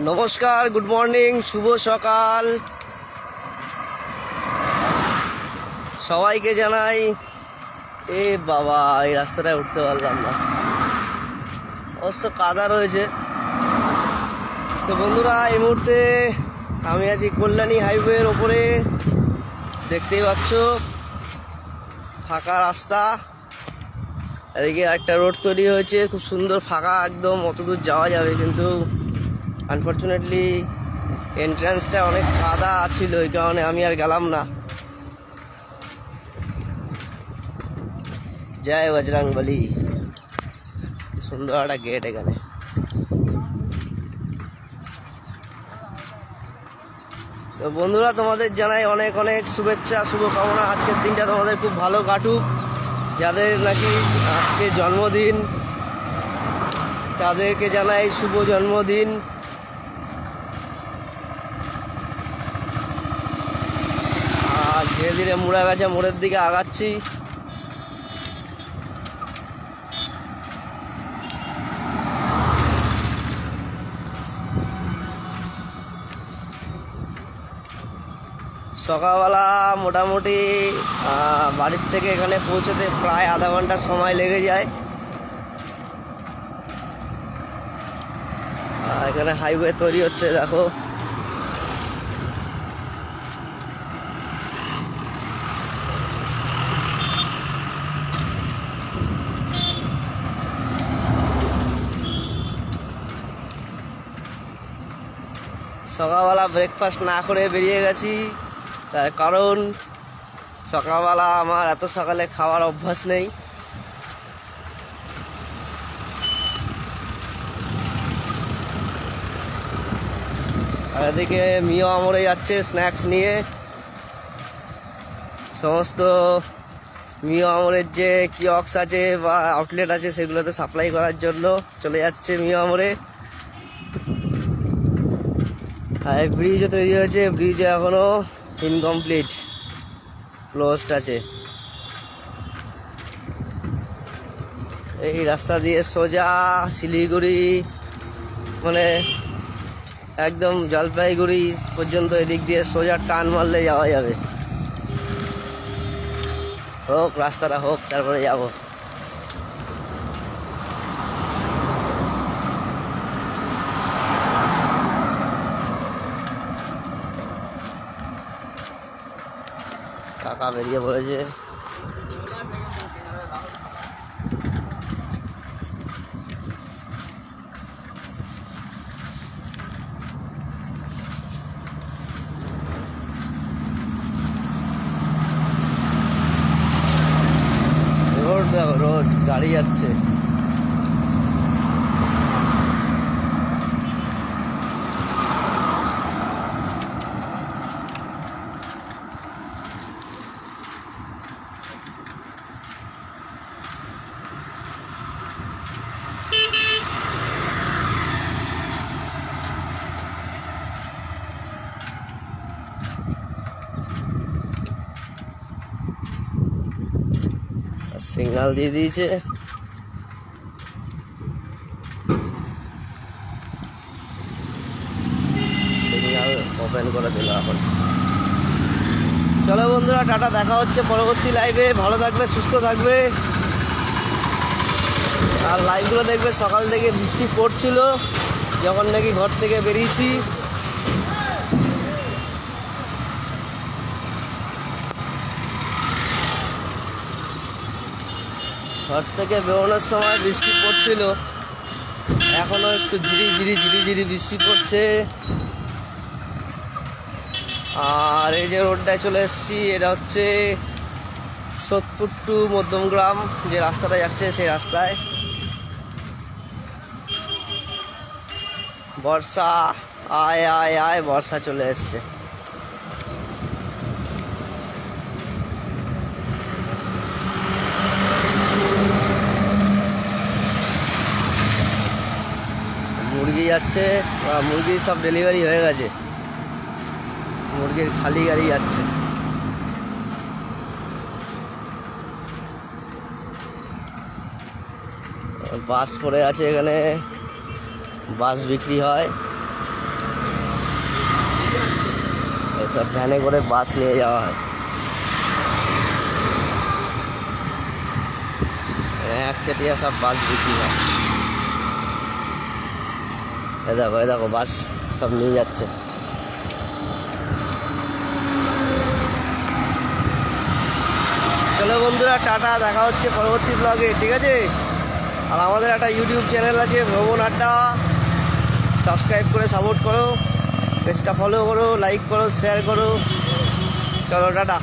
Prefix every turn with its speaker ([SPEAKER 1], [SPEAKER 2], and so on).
[SPEAKER 1] নমস্কার, good morning, শুভ সকাল সবাইকে জানাই। এ বাবা, এই রাস্তাটায় উঠতে পারলাম না, অবশ্য কাদা রয়েছে। তো বন্ধুরা, এই মুহূর্তে আমি আছি কল্যাণী হাইওয়ের ওপরে। দেখতেই পাচ্ছ ফাঁকা রাস্তা, এদিকে একটা রোড তৈরি হয়েছে, খুব সুন্দর ফাঁকা, একদম অত দূর যাওয়া যাবে, কিন্তু আনফর্চুনেটলি এন্ট্রান্সটা অনেক কাদা ছিল, এই কারণে আমি আর গেলাম না। জয় বজরংবলী। সুন্দর একটা গেট এখানে। তো বন্ধুরা, তোমাদের জানাই অনেক অনেক শুভেচ্ছা, শুভকামনা। আজকের দিনটা তোমাদের খুব ভালো কাটুক। যাদের নাকি আজকে জন্মদিন তাদেরকে জানাই শুভ জন্মদিন। আর ধীরে ধীরে মুড়াগাছা মোড়ের দিকে আগাচ্ছি। সকালবেলা মোটামুটি বাড়ির থেকে এখানে পৌঁছতে প্রায় আধা ঘন্টার সময় লেগে যায়। এখানে হাইওয়ে তৈরি হচ্ছে, দেখো। সকালবেলা ব্রেকফাস্ট না করে বেরিয়ে গেছি, তার কারণ সকালবেলা আমার এত সকালে খাওয়ার অভ্যাস নেই। আর এদিকে মিও আমরে যাচ্ছে স্ন্যাক্স নিয়ে। সমস্ত মিও আমরের যে কিয়ক্স আছে বা আউটলেট আছে সেগুলোতে সাপ্লাই করার জন্য চলে যাচ্ছে মিও আমরে। আর ব্রিজও তৈরি হয়েছে, ব্রিজও এখনো ইনকমপ্লিট, ক্লোজড আছে। এই রাস্তা দিয়ে সোজা শিলিগুড়ি, মানে একদম জলপাইগুড়ি পর্যন্ত এদিক দিয়ে সোজা টান মারলে যাওয়া যাবে। হোক রাস্তাটা হোক, তারপরে যাবো। কাকা বেরিয়ে পড়েছে। রোড দেখো, রোড, গাড়ি যাচ্ছে। সিগন্যাল দিয়ে দিয়েছে। সিগন্যাল ওপেন করে দিল এখন। চলো বন্ধুরা, টাটা, দেখা হচ্ছে পরবর্তী লাইভে। ভালো থাকবে, সুস্থ থাকবে। আর লাইভগুলো দেখবে। সকাল থেকে বৃষ্টি পড়ছিল যখন নাকি ঘর থেকে বেরিয়েছি। ঘর থেকে বেরোনোর সময় বৃষ্টি পড়ছিল, এখনো একটু ঝিরি ঝিরি ঝিরি ঝিরি বৃষ্টি পড়ছে। আর এই যে রোডটায় চলে এসেছি, এটা হচ্ছে সোদপুর টু মধ্যমগ্রাম যে রাস্তাটা যাচ্ছে, সেই রাস্তায়। বর্ষা, আয় আয় আয়, বর্ষা চলে এসছে। মুরগি যাচ্ছে, মুরগি সব ডেলিভারি হয়ে গেছে, মুরগির খালি গাড়ি যাচ্ছে। বাস পড়ে আছে এখানে, বাস বিক্রি হয়। এসব ভ্যানে করে বাস নিয়ে যাওয়া হয়। একচেটিয়া সব বাস বিক্রি হয়। এ দেখো বাস সব নিয়ে যাচ্ছে। চলো বন্ধুরা, টাটা, দেখা হচ্ছে পরবর্তী ব্লগে, ঠিক আছে? আর আমাদের একটা ইউটিউব চ্যানেল আছে ভ্রমণ আড্ডা, সাবস্ক্রাইব করে সাপোর্ট করো, পেজটা ফলো করো, লাইক করো, শেয়ার করো। চলো টাটা।